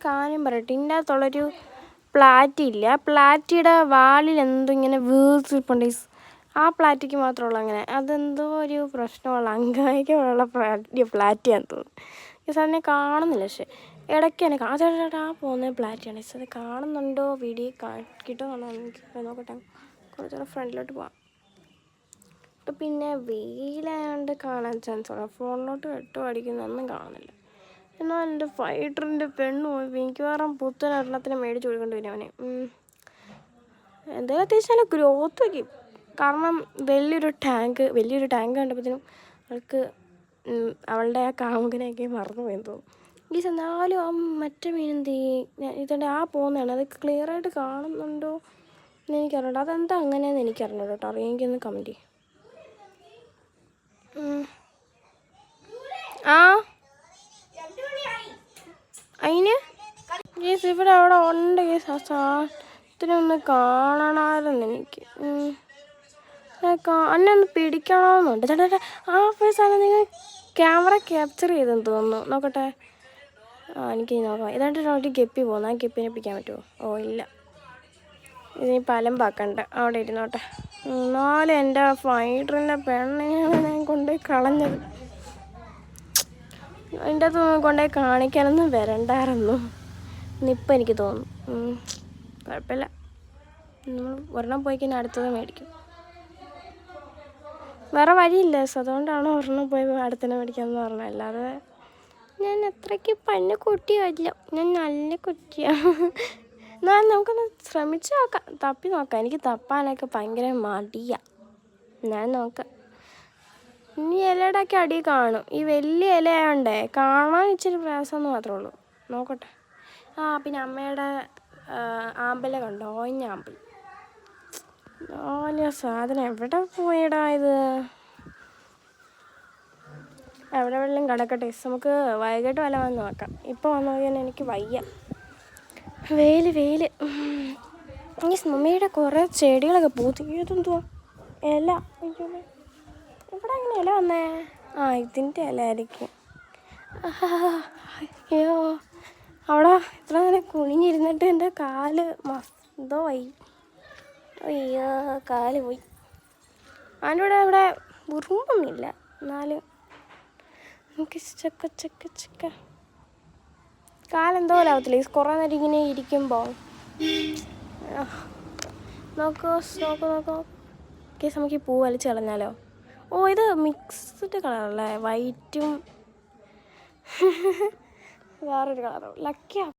കാര്യം പറയട്ടെ, ഇതിൻ്റെ അകത്തുള്ളൊരു പ്ലാറ്റി ഇല്ല, ആ പ്ലാറ്റിയുടെ വാലിൽ എന്തോ ഇങ്ങനെ വീർത്തിരിപ്പുണ്ട്. ആ പ്ലാറ്റിക്ക് മാത്രമുള്ള അങ്ങനെ അതെന്തോ ഒരു പ്രശ്നമുള്ള അംഗവൈകല്യമുള്ള പ്ലാറ്റിയാന്ന് തോന്നുന്നു. ഈ സാധനം കാണുന്നില്ല, പക്ഷേ ഇടയ്ക്ക് തന്നെ ചേട്ടാ പോകുന്നത് പ്ലാറ്റിയാണ്. അത് കാണുന്നുണ്ടോ, വീഡിയോ കിട്ടുന്നുണ്ടോ എനിക്ക് നോക്കട്ടെ. കുറച്ചുകൂടെ ഫ്രണ്ടിലോട്ട് പോവാം. ഇപ്പം പിന്നെ വെയിലായതുകൊണ്ട് കാണാൻ ചാൻസ് ഉള്ളു. ഫോണിലോട്ട് വെട്ടം അടിക്കുന്നൊന്നും കാണുന്നില്ല. എന്നാൽ എൻ്റെ ഫൈറ്ററിൻ്റെ പെണ്ണ് പോയി മിക്കവാറും പുത്തനൊരെണ്ണത്തിന് മേടിച്ച് കൊടുക്കേണ്ടി വരും അവനെ. എന്തായാലും അത്യാവശ്യം നല്ല ഗ്രോത്ത് വയ്ക്കും. കാരണം വലിയൊരു ടാങ്ക് കണ്ടപ്പോഴത്തേനും അവൾക്ക് അവളുടെ ആ കാമുകനെയൊക്കെ മറന്നു പോയെന്ന് തോന്നും. ഈ എന്നാലും ആ മറ്റേ മീൻ എന്ത് ഇതുകൊണ്ട് ആ പോകുന്നതാണ്. അത് ക്ലിയറായിട്ട് കാണുന്നുണ്ടോ എന്ന് എനിക്കറിയണ്ട. അതെന്താ അങ്ങനെയെന്ന് എനിക്കറിഞ്ഞൂടോ കേട്ടോ. അറിയെങ്കിൽ കമൻറ്റ് ചെയ്യും. അതിന് ഇവിടെ അവിടെ ഉണ്ട് സാധനത്തിനൊന്ന് കാണണമായിരുന്നു എനിക്ക്. അന്നെ ഒന്ന് പിടിക്കണമെന്നുണ്ട്. ചേട്ടാ ആ പോയ സാധനം നിങ്ങൾ ക്യാമറ ക്യാപ്ചർ ചെയ്തെന്ന് തോന്നുന്നു. നോക്കട്ടെ. എനിക്ക് നോക്കാം. ഏതാണ്ട് ഒരു ഗപ്പി പോകുന്നു. ആ ഗപ്പിനെ പിടിക്കാൻ പറ്റുമോ? ഓ ഇല്ല, ഇതിനി പലമ്പാക്കണ്ട, അവിടെ ഇരുന്നോട്ടെ. എന്നാലും എൻ്റെ ഫൈറ്ററിൻ്റെ പെണ്ണിനെയാണ് ഞാൻ കൊണ്ടുപോയി കളഞ്ഞത്. അതിൻ്റെ അകത്ത് കൊണ്ടുപോയി കാണിക്കാനൊന്നും വരണ്ടായിരുന്നു എന്നിപ്പം എനിക്ക് തോന്നുന്നു. കുഴപ്പമില്ല, നമ്മൾ ഒരെണ്ണം പോയി കഴിഞ്ഞാൽ അടുത്തത് മേടിക്കും. വേറെ വഴിയില്ല, അതുകൊണ്ടാണ് ഒരെണ്ണം പോയി അടുത്തന്നെ മേടിക്കാമെന്ന് പറഞ്ഞത്. അല്ലാതെ ഞാൻ അത്രയ്ക്ക് പന്ന കുട്ടിയല്ല, ഞാൻ നല്ല കുട്ടിയാണ്. എന്നാൽ നമുക്കൊന്ന് ശ്രമിച്ച് നോക്കാം, തപ്പി നോക്കാം. എനിക്ക് തപ്പാനൊക്കെ ഭയങ്കര മടിയാണ്. ഞാൻ നോക്കാം. ഇനി ഇലയുടെ ഒക്കെ അടി കാണും. ഈ വലിയ ഇലയായോണ്ടേ കാണാൻ ഇച്ചിരി പ്രയാസമെന്ന് മാത്രമേ ഉള്ളൂ. നോക്കട്ടെ. പിന്നെ അമ്മയുടെ ആമ്പല കണ്ടോ, ഓഞ്ഞ ആമ്പൽ. വലിയ സാധനം എവിടെ പോയിടാ ഇത്? എവിടെ വെള്ളം കിടക്കട്ടെ, നമുക്ക് വൈകിട്ട് വല്ല വന്ന് നോക്കാം. ഇപ്പോൾ വന്നു നോക്കിയാൽ എനിക്ക് വയ്യ. വെയിൽ ഈ മമ്മിയുടെ കുറേ ചെടികളൊക്കെ പൂത്തി. ഇതെന്തുവാ ഇല? ഇവിടെ അങ്ങനെ ഇല വന്നേ? ഇതിൻ്റെ ഇല ആയിരിക്കും. അയ്യോ, അവിടെ ഇത്ര നേരം കുനിഞ്ഞിരുന്നിട്ട് എൻ്റെ കാല് എന്തോ ആയി. അയ്യോ, കാല് പോയി. അതിൻ്റെ ഇവിടെ ഉറുമ്പൊന്നുമില്ല, എന്നാലും എനിക്ക് ചക്ക കാലെന്തോ ആവത്തില്ല ഈ കുറേ നേരം ഇങ്ങനെ ഇരിക്കുമ്പോൾ. നോക്കൂ കേസ് നമുക്ക് ഈ പൂ വലിച്ച് കളഞ്ഞാലോ? ഇത് മിക്സ്ഡ് കളറല്ലേ, വൈറ്റും വേറൊരു കളറും. ലക്കിയാണ്.